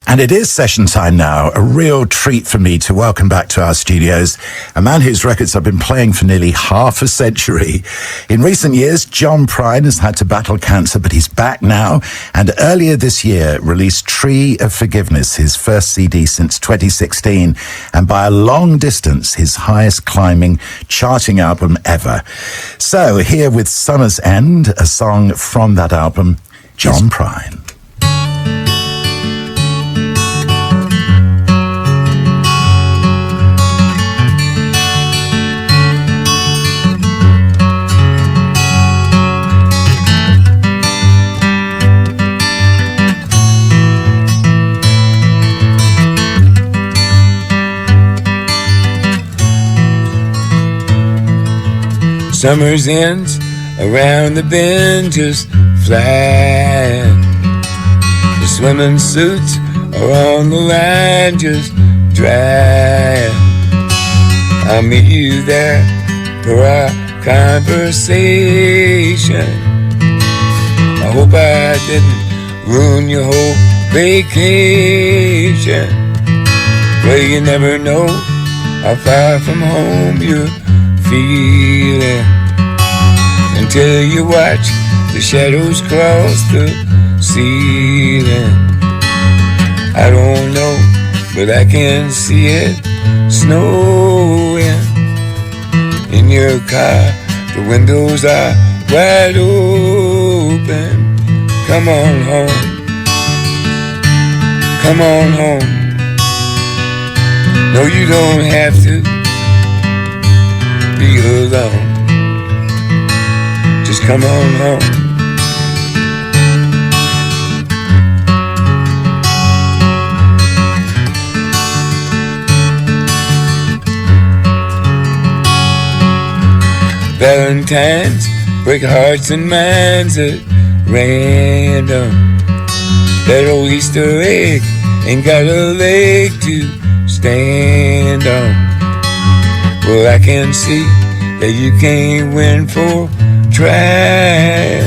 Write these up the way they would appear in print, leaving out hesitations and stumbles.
And it is session time now. A real treat for me to welcome back to our studios a man whose records I've been playing for nearly half a century. In recent years, John Prine has had to battle cancer, but he's back now. And earlier this year, released TreeTree Of Forgiveness, his first CD since 2016. And by a long distance, his highest climbing charting album ever. So here with Summer's End, a song from that album, John Prine. Summer's ends around the bend just flying. The swimming suits are on the line just drying. I'll meet you there for our conversation. I hope I didn't ruin your whole vacation. Well, you never know how far from home you're feeling until you watch the shadows cross the ceiling. I don't know, but I can see it snowing. In your car, the windows are wide open. Come on home, come on home. No, you don't have to be alone. Just come on home. Valentines break hearts and minds at random. That old Easter egg ain't got a leg to stand on. Well, I can see that you can't win for trying.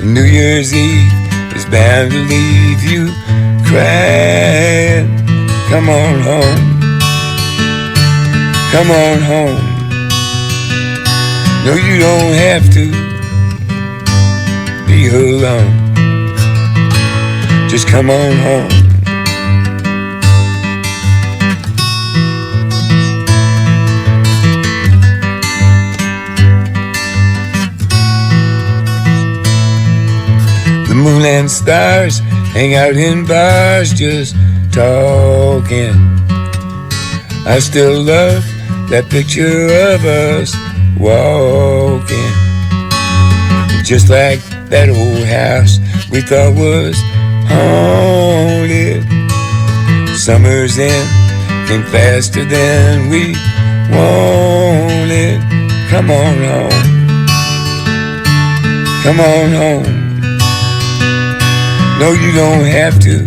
New Year's Eve is bound to leave you crying. Come on home, come on home. No, you don't have to be alone. Just come on home. The moon and stars hang out in bars just talking. I still love that picture of us walking, just like that old house we thought was haunted. Summer's end came faster than we wanted. Come on home, come on home. No, you don't have to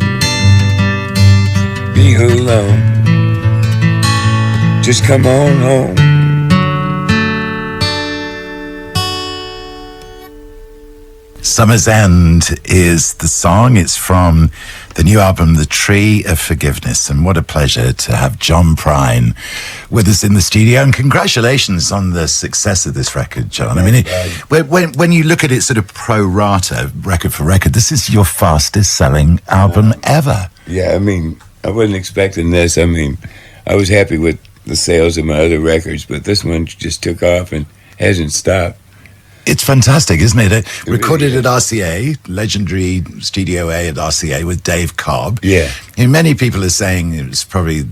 be alone. Just come on home. Summer's End is the song. It's from the new album, TheTree Of Forgiveness. And what a pleasure to have John Prine with us in the studio. And congratulations on the success of this record, John. I mean, when you look at it sort of pro rata, record for record, this is your fastest selling album ever. Yeah, I mean, I wasn't expecting this. I mean, I was happy with the sales of my other records, but this one just took off and hasn't stopped. It's fantastic, isn't it? Recorded at RCA, legendary Studio A at RCA with Dave Cobb. Yeah. And many people are saying it was probably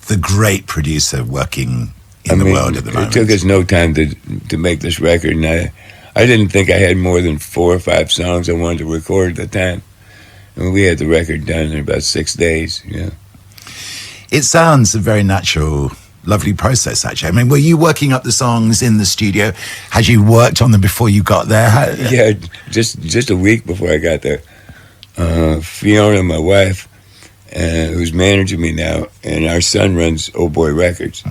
the great producer working in the world at the moment. It took us no time to make this record, and I didn't think I had more than 4 or 5 songs I wanted to record at the time. And we had the record done in about 6 days, yeah. It sounds a very natural, lovely process, actually. I mean, were you working up the songs in the studio? Had you worked on them before you got there? Yeah, just a week before I got there. Fiona, my wife, who's managing me now, and our son runs Old Boy Records.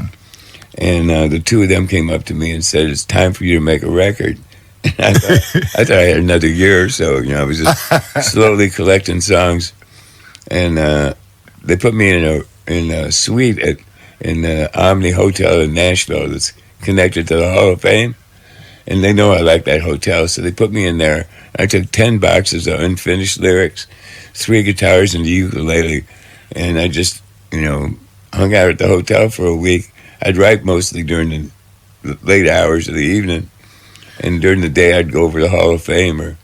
And the two of them came up to me and said, "It's time for you to make a record." And I thought I had another year or so. You know, I was just slowly collecting songs. and they put me in a suite in the Omni Hotel in Nashville that's connected to the Hall of Fame, and they know I like that hotel, so they put me in there. I took 10 boxes of unfinished lyrics, 3 guitars, and the ukulele, and I just, hung out at the hotel for a week. I'd write mostly during the late hours of the evening, and during the day I'd go over to the Hall of Fame or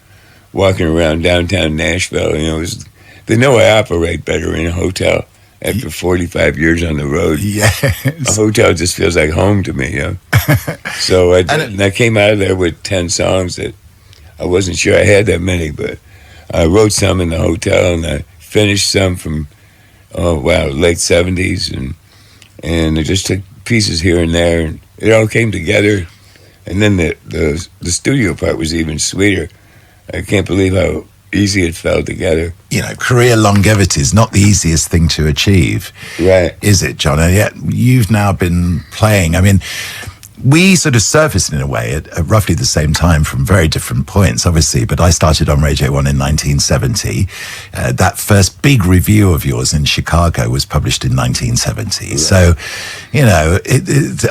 walking around downtown Nashville. They know I operate better in a hotel after 45 years on the road. Yes. A hotel just feels like home to me, So I did, and I came out of there with 10 songs that I wasn't sure I had that many, but I wrote some in the hotel, and I finished some from, late 70s, and I just took pieces here and there, and it all came together. And then the studio part was even sweeter. I can't believe how easy it fell together. Career longevity is not the easiest thing to achieve. Right. Is it, John? And yet you've now been playing. I mean, we sort of surfaced in a way at roughly the same time from very different points, obviously, but I started on Radio 1 in 1970. That first big review of yours in Chicago was published in 1970. Right. So,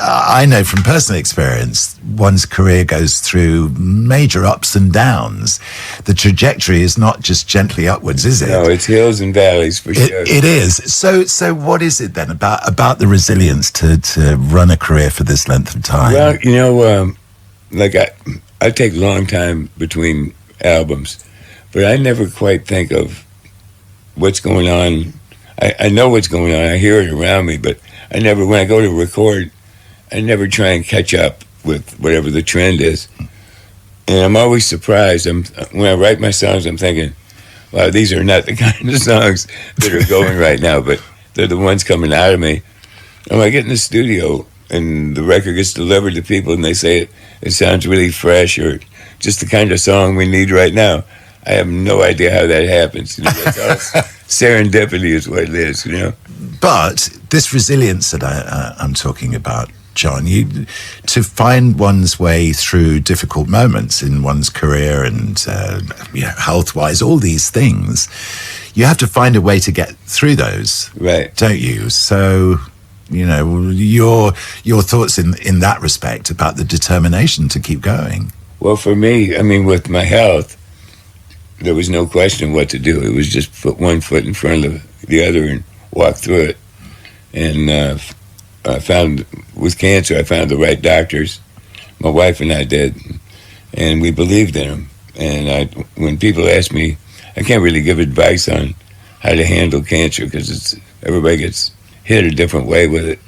I know from personal experience, one's career goes through major ups and downs. The trajectory is not just gently upwards, is it? No, it's hills and valleys for sure. It is. So what is it then about the resilience to run a career for this length of time? Well, I take a long time between albums, but I never quite think of what's going on. I know what's going on. I hear it around me, but when I go to record, I never try and catch up with whatever the trend is. And I'm always surprised. When I write my songs, I'm thinking, wow, these are not the kind of songs that are going right now, but they're the ones coming out of me. And when I get in the studio and the record gets delivered to people and they say it sounds really fresh or just the kind of song we need right now, I have no idea how that happens. That's all serendipity is what it is, But this resilience that I'm talking about, John, to find one's way through difficult moments in one's career and health-wise, all these things, you have to find a way to get through those, right? Don't you? So, your thoughts in that respect about the determination to keep going. Well, for me, with my health, there was no question what to do. It was just put one foot in front of the other and walk through it. And I found, with cancer, I found the right doctors. My wife and I did, and we believed in them. And when people ask me, I can't really give advice on how to handle cancer because everybody gets hit a different way with it.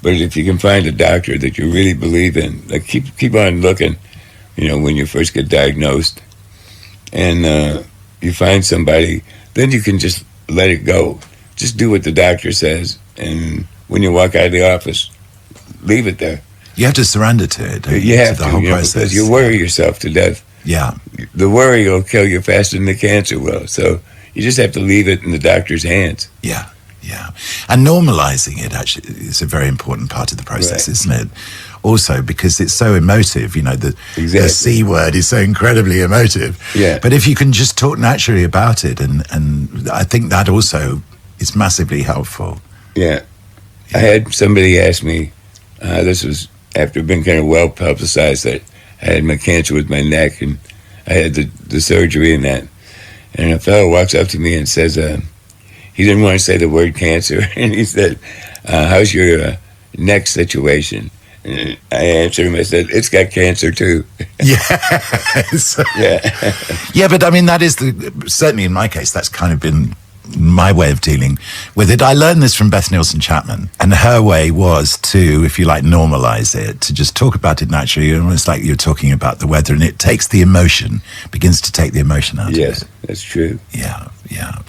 But if you can find a doctor that you really believe in, keep on looking, when you first get diagnosed, and you find somebody, then you can just let it go. Just do what the doctor says, and when you walk out of the office, leave it there. You have to surrender to it. You have to the whole process. Because you worry yourself to death. Yeah. The worry will kill you faster than the cancer will. So you just have to leave it in the doctor's hands. Yeah. Yeah. And normalizing it actually is a very important part of the process, right, isn't it? Also, because it's so emotive, the C word is so incredibly emotive. Yeah. But if you can just talk naturally about it, and I think that also is massively helpful. Yeah. I had somebody ask me, this was after being kind of well publicized, that I had my cancer with my neck and I had the surgery and that. And a fellow walks up to me and says, he didn't want to say the word cancer. And he said, how's your neck situation? And I answered him, I said, it's got cancer too. Yes. Yeah. Yeah, but that is certainly in my case, that's kind of been my way of dealing with it. I learned this from Beth Nielsen Chapman, and her way was to, if you like, normalize it, to just talk about it naturally, almost like you're talking about the weather, and it takes the emotion, begins to take the emotion out of it. Yes, that's true. Yeah, yeah.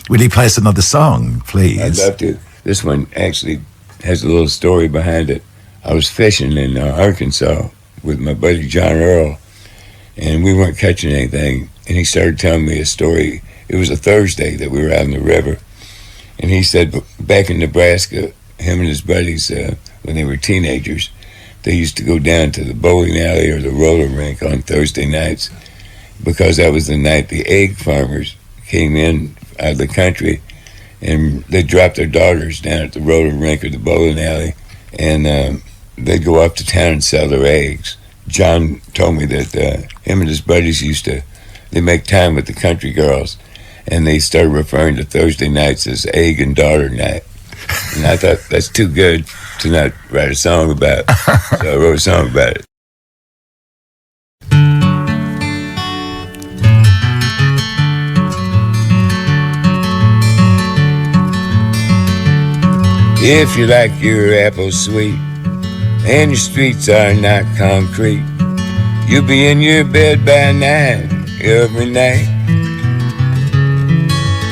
Will you play us another song, please? I'd love to. This one actually has a little story behind it. I was fishing in Arkansas with my buddy John Earl, and we weren't catching anything, and he started telling me a story. It was a Thursday that we were out in the river, and he said back in Nebraska, him and his buddies, when they were teenagers, they used to go down to the bowling alley or the roller rink on Thursday nights because that was the night the egg farmers came in out of the country, and they dropped their daughters down at the roller rink or the bowling alley, and they'd go up to town and sell their eggs. John told me that him and his buddies they make time with the country girls, and they started referring to Thursday nights as egg and daughter night. And I thought, that's too good to not write a song about. So I wrote a song about it. If you like your apples sweet and your streets are not concrete, you'll be in your bed by 9 every night.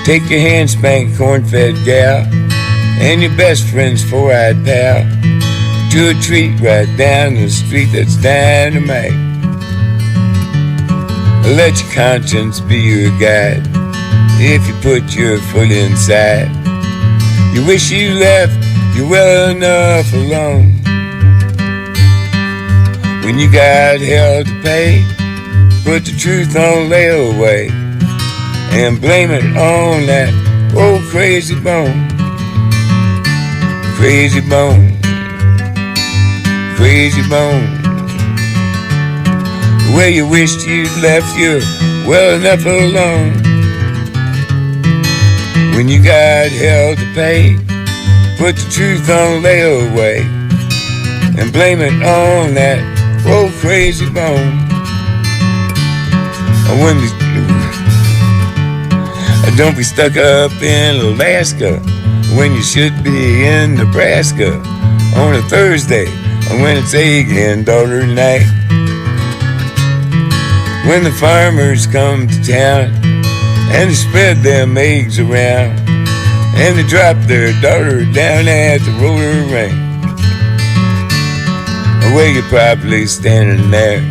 Take your hand-spanked corn-fed gal and your best friend's four-eyed pal to a treat right down the street that's dynamite. Let your conscience be your guide if you put your foot inside. You wish you left you well enough alone. When you got hell to pay, put the truth on layaway and blame it on that old crazy bone. Crazy bone, crazy bone. Where you wished you'd left you well enough alone. When you got hell to pay, put the truth on layaway and blame it on that old crazy bone. Don't be stuck up in Alaska when you should be in Nebraska on a Thursday when it's egg and daughter night. When the farmers come to town and they spread them eggs around and they drop their daughter down at the roller rink, where you're probably standing there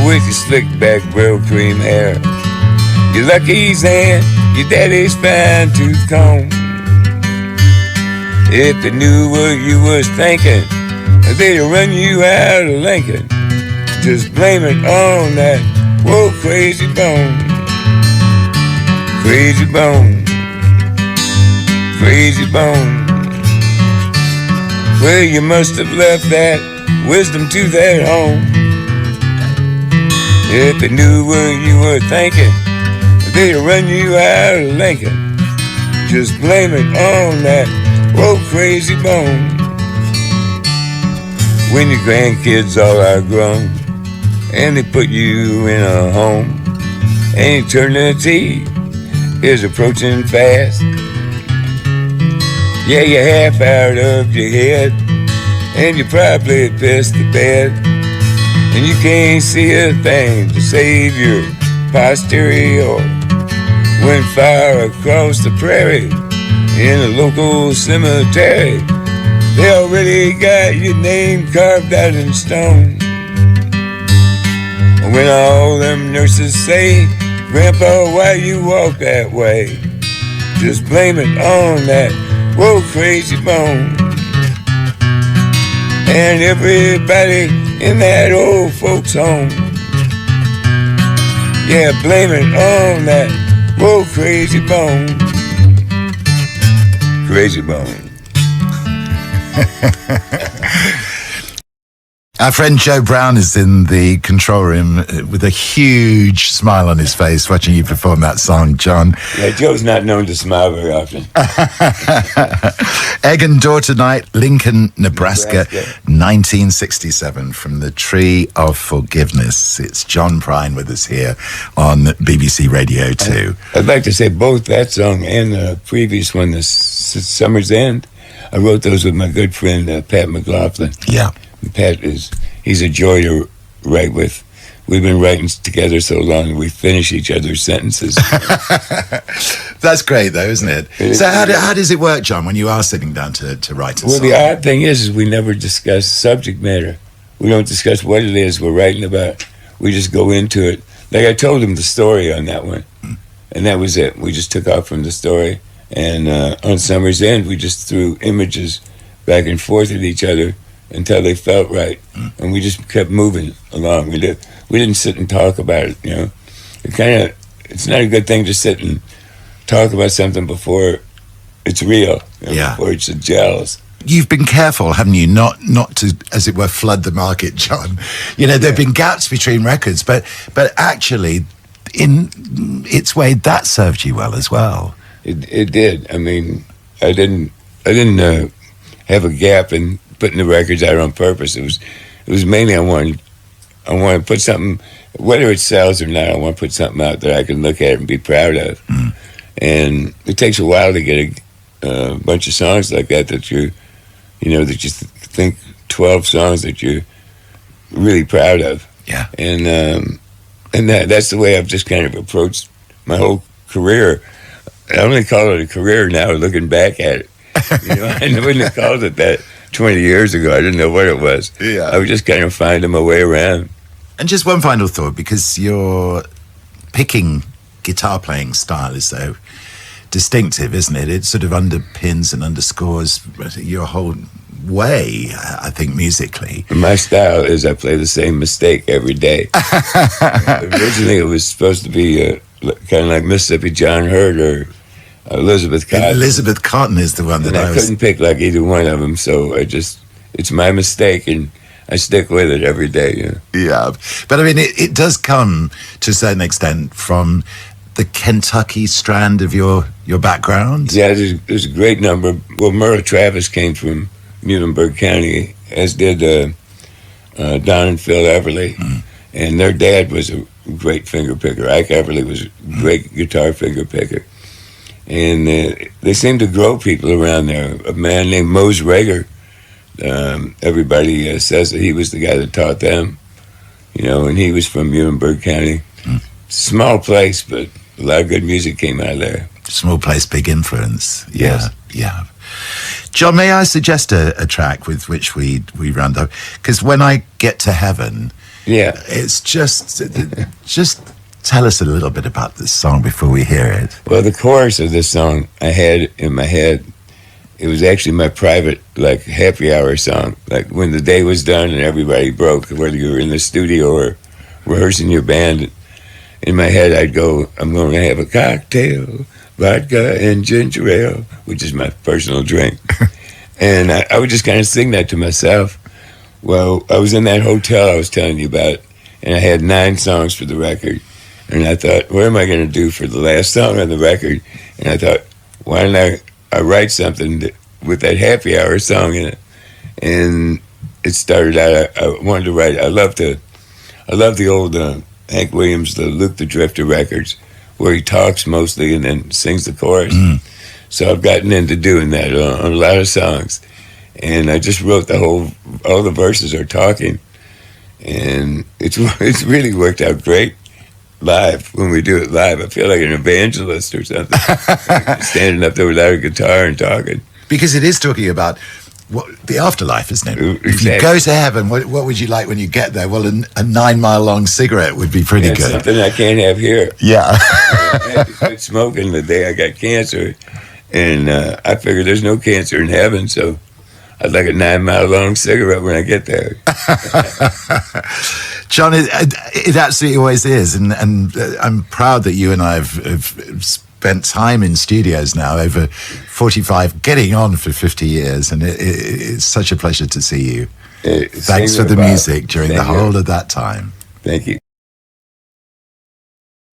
with your slick back real cream hair, your lucky's and your daddy's fine tooth comb. If they knew what you was thinking, they'd run you out of Lincoln. Just blame it on that whoa crazy bone. Crazy bone, crazy bone. Well, you must have left that wisdom to that home. If they knew what you were thinking, they'd run you out of Lincoln. Just blame it on that whoa crazy bone. When your grandkids all are grown and they put you in a home and eternity is approaching fast, yeah, you're half out of your head and you probably pissed the bed and you can't see a thing to save your posterior. Went far across the prairie in a local cemetery, they already got your name carved out in stone. When all them nurses say, Grandpa, why you walk that way? Just blame it on that whoa crazy bone. And everybody in that old folks home, yeah, blame it on that whoa crazy bone. Crazy bone. Our friend Joe Brown is in the control room with a huge smile on his face watching you perform that song, John. Yeah, Joe's not known to smile very often. Egg and Daughter Night, Lincoln, Nebraska, 1967, from The Tree of Forgiveness. It's John Prine with us here on BBC Radio 2. I'd like to say both that song and the previous one, this Summer's End, I wrote those with my good friend Pat McLaughlin. Yeah. He's a joy to write with. We've been writing together so long we finish each other's sentences. That's great, though, isn't it? So how does it work, John, when you are sitting down to write a song? Well, the odd thing is we never discuss subject matter. We don't discuss what it is we're writing about. We just go into it. Like I told him the story on that one, and that was it. We just took off from the story. And on Summer's End, we just threw images back and forth at each other until they felt right, and we just kept moving along. We didn't sit and talk about it, you know. It's not a good thing to sit and talk about something before it's real, Yeah. before it's gels. You've been careful, haven't you, not to, as it were, flood the market, John. You know, there've been gaps between records, but actually, in its way, that served you well as well. It did. I mean, I didn't have a gap in putting the records out on purpose. It was mainly I want to put something, whether it sells or not. I want to put something out that I can look at and be proud of. Mm. And it takes a while to get a bunch of songs like that that you think 12 songs that you're really proud of. Yeah. And that's the way I've just kind of approached my whole career. I only call it a career now, looking back at it. I wouldn't have called it that 20 years ago. I didn't know what it was. Yeah. I was just kind of finding my way around. And just one final thought, because your picking guitar playing style is so distinctive, isn't it? It sort of underpins and underscores your whole way, I think, musically. My style is I play the same mistake every day. Originally, it was supposed to be kind of like Mississippi John Hurt or Elizabeth Cotton. Elizabeth Cotton is the one that I couldn't pick like either one of them, so it's my mistake, and I stick with it every day. Yeah. But I mean, it does come to a certain extent from the Kentucky strand of your background. Yeah, there's a great number. Well, Merle Travis came from Muhlenberg County, as did Don and Phil Everly. Mm. And their dad was a great finger picker. Ike Everly was a great guitar finger picker. And they seemed to grow people around there. A man named Mose Rager, everybody says that he was the guy that taught them, and he was from Muhlenberg County. Mm. Small place, but a lot of good music came out of there. Small place, big influence. Yes. Yeah. John, may I suggest a track with which we round up? Because when I get to heaven, it's just tell us a little bit about this song before we hear it. Well, the chorus of this song I had in my head. It was actually my private, happy hour song. Like when the day was done and everybody broke, whether you were in the studio or rehearsing your band. In my head, I'd go, I'm going to have a cocktail, vodka and ginger ale, which is my personal drink. And I would just kind of sing that to myself. Well, I was in that hotel I was telling you about, and I had 9 songs for the record. And I thought, what am I going to do for the last song on the record? And I thought, why don't I write something with that happy hour song in it? And it started out, I wanted to write, I love the old Hank Williams, the Luke the Drifter records, where he talks mostly and then sings the chorus. Mm. So I've gotten into doing that on a lot of songs. And I just wrote all the verses are talking. And it's really worked out great live. When we do it live, I feel like an evangelist or something. Standing up there without a guitar and talking. Because it is talking about the afterlife, isn't it? Exactly. If you go to heaven, what would you like when you get there? Well, a 9-mile-long cigarette would be pretty good. Something I can't have here. Yeah. I had to quit smoking the day I got cancer. And I figured there's no cancer in heaven, so I'd like a 9-mile-long cigarette when I get there. John, it absolutely always is. And I'm proud that you and I have spent time in studios now, over 45, getting on for 50 years. And it's such a pleasure to see you. Thanks for the music during the whole of that time. Thank you.